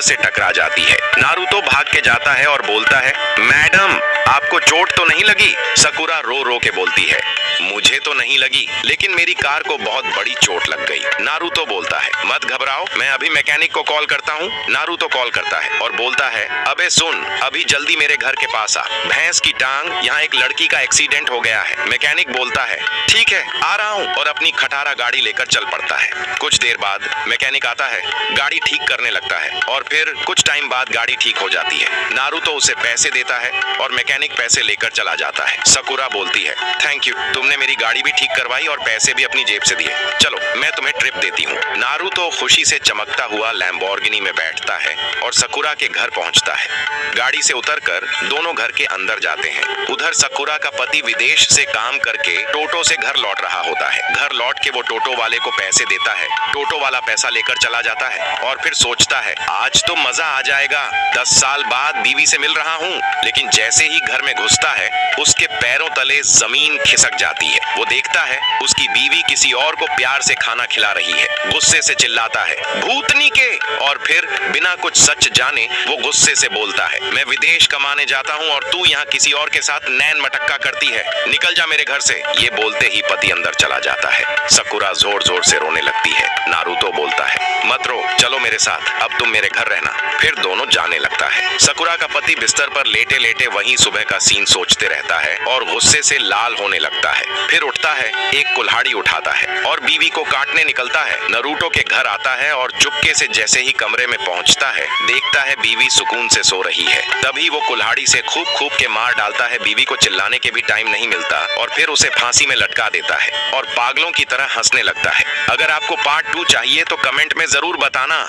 से टकरा जाती है। नारुतो भाग के जाता है और बोलता है, मैडम आपको चोट तो नहीं लगी? सकुरा रो रो के बोलती है, मुझे तो नहीं लगी, लेकिन मेरी कार को बहुत बड़ी चोट लग गई। नारुतो बोलता है, मत घबराओ, मैं अभी मैकेनिक को कॉल करता हूँ। नारुतो कॉल करता है और बोलता है, अबे सुन, अभी जल्दी मेरे घर के पास आ, भैंस की टांग, यहाँ एक लड़की का एक्सीडेंट हो गया है। मैकेनिक बोलता है, ठीक है आ रहा हूँ, और अपनी खटारा गाड़ी लेकर चल पड़ता है। कुछ देर बाद मैकेनिक आता है, गाड़ी ठीक करने लगता है और फिर कुछ टाइम बाद गाड़ी ठीक हो जाती है। नारुतो उसे पैसे देता है और मैकेनिक पैसे लेकर चला जाता है। सकुरा बोलती है, थैंक यू, तुमने मेरी गाड़ी भी ठीक करवाई और पैसे भी अपनी जेब से दिए, चलो मैं तुम्हें ट्रिप देती हूँ। नारुतो खुशी से चमकता हुआ लैम्बोर्गिनी में बैठता है और सकुरा के घर पहुँचता है। गाड़ी से उतरकर दोनों घर के अंदर जाते हैं। उधर सकुरा का पति विदेश से काम करके टोटो से घर लौट रहा होता है। घर लौट के वो टोटो वाले को पैसे देता है। टोटो वाला पैसा लेकर चला जाता है और फिर सोचता है, आज तो मजा आ जाएगा, 10 साल बाद बीवी से मिल रहा हूँ। लेकिन जैसे ही घर में घुसता है, उसके पैरों तले जमीन खिसक जाती है। वो देखता है उसकी बीवी किसी और को प्यार से खाना खिला रही है। गुस्से से चिल्लाता है, भूतनी के, और फिर बिना कुछ सच जाने वो गुस्से से बोलता है, मैं विदेश कमाने जाता हूँ और तू यहाँ किसी और के साथ नैन मटक्का करती है, निकल जा मेरे घर से। ये बोलते ही पति अंदर चला जाता है। सकुरा जोर जोर से रोने लगती है। नारुतो बोलता है, मत रो, चलो मेरे साथ, अब तुम मेरे घर रहना। फिर दोनों जाने लगता है। सकुरा का पति बिस्तर पर लेटे लेटे वहीं सुबह का सीन सोचते रहता है और गुस्से से लाल होने लगता है। फिर उठता है, एक कुल्हाड़ी उठाता है और बीवी को काटने निकलता है। नारुतो के घर आता है और चुपके से जैसे ही कमरे में पहुंचता है, देखता है बीवी सुकून से सो रही है। तभी वो कुल्हाड़ी से खूब खूब के मार डालता है। बीवी को चिल्लाने के भी टाइम नहीं मिलता और फिर उसे फांसी में लटका देता है और पागलों की तरह हंसने लगता है। अगर आपको पार्ट 2 चाहिए तो कमेंट में जरूर बताना।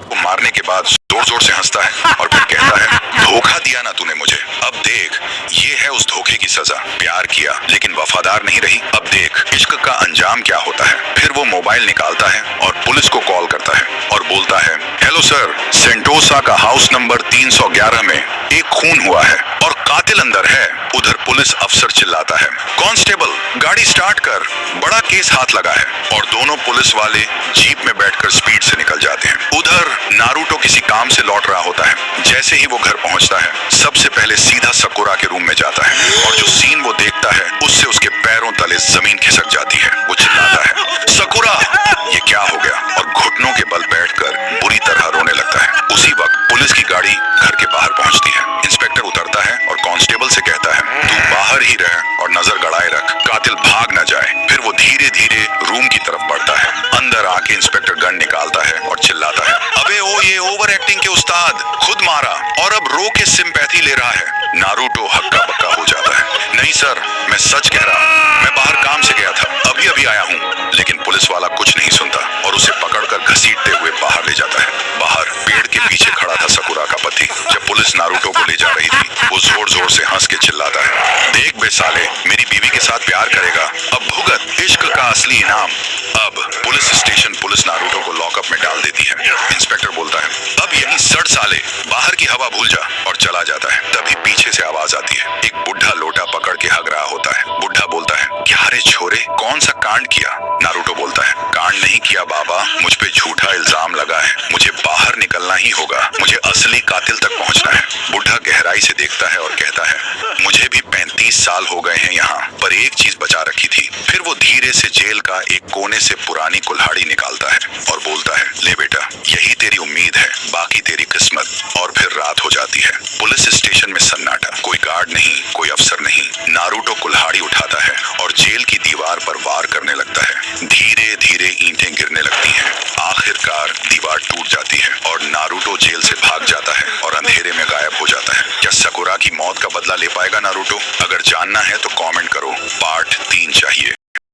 वो मारने के बाद जोर जोर से हंसता है और फिर कहता है, धोखा दिया ना तूने मुझे, अब देख ये है उस धोखे की सजा। प्यार किया लेकिन वफादार नहीं रही, अब देख इश्क का अंजाम क्या होता है। फिर वो मोबाइल निकालता है और पुलिस को कॉल करता है और बोलता है, हेलो सर, सेंटोसा का हाउस नंबर 311 में एक खून हुआ है और कातिल अंदर है। उधर पुलिस अफसर चिल्लाता है, कांस्टेबल गाड़ी स्टार्ट कर, बड़ा केस हाथ लगा है। और दोनों पुलिस वाले जीप में बैठकर स्पीड से निकल जाते हैं। उधर नारुतो किसी काम से लौट रहा होता है। जैसे ही वो घर पहुंचता है, सबसे पहले सीधा सकुरा के रूम में जाता है और जो सीन वो देखता है उससे उसके पैरों तले जमीन खिसक जाती है। वो चिल्लाता है, सकुरा ये क्या हो गया, और घुटनों के बल बैठकर बुरी तरह रोने लगता है। उसी वक्त पुलिस की गाड़ी घर के बाहर पहुंचती है। इंस्पेक्टर उतरता है और कांस्टेबल से कहता है, तू बाहर ही रह और नजर गड़ाए रख, कातिल भाग न जाए। फिर वो धीरे धीरे रूम की तरफ बढ़ता है। अंदर आके इंस्पेक्टर गन निकालता है और चिल्लाता है, अबे ओ ये ओवर एक्टिंग के उस्ताद, खुद मारा और अब रो के सिंपैथी ले रहा है। नारुतो हक्का बक्का हो जाता है, नहीं सर मैं सच कह रहा हूँ, मैं बाहर काम से गया था, अभी अभी आया हूँ। लेकिन पुलिस वाला कुछ नहीं सुनता और उसे पकड़कर घसीटते हुए बाहर ले जाता है। बाहर पेड़ के पीछे खड़ा था सकुरा का पति। जब पुलिस नारुतो को ले जा रही थी, वो जोर जोर से हंस के चिल्लाता है, देख बे साले, मेरी बीवी के साथ प्यार करेगा, अब भुगत इश्क का असली इनाम। अब पुलिस स्टेशन पुलिस नारुतो को लॉकअप में डाल देती है। इंस्पेक्टर बोलता है, अब यही सड़ साले, बाहर की हवा भूल जा, और चला जाता है। तभी पीछे से आवाज आती है। एक बुढ़ा लोटा पकड़ के हग रहा होता है। बुढ़ा बोलता है, क्या रे छोरे, कौन सा कांड किया? नारुतो बोलता है, कांड नहीं किया बाबा, मुझ पे झूठा इल्जाम लगा है, मुझे बाहर निकलना ही होगा, मुझे असली कातिल तक पहुंचना है। बुढ़ा गहराई से देखता है और कहता है, मुझे भी 35 साल हो गए हैं यहाँ, पर एक चीज बचा रखी थी। फिर वो धीरे से जेल का एक कोने से पुरानी कुल्हाड़ी निकालता है और बोलता है, ले बेटा, यही तेरी उम्मीद है, बाकी तेरी किस्मत। और फिर रात हो जाती है। पुलिस स्टेशन में सन्नाटा, कोई गार्ड नहीं, कोई अफसर नहीं। नारुतो कुल्हाड़ी उठाता है और जेल की दीवार पर वार करने लगता है। धीरे धीरे ईंटें गिरने लगती हैं। आखिरकार दीवार टूट जाती है और नारुतो जेल से भाग जाता है और अंधेरे में गायब हो जाता है। क्या सकुरा की मौत का बदला ले पाएगा नारुतो? अगर जानना है तो कमेंट करो, पार्ट 3 चाहिए।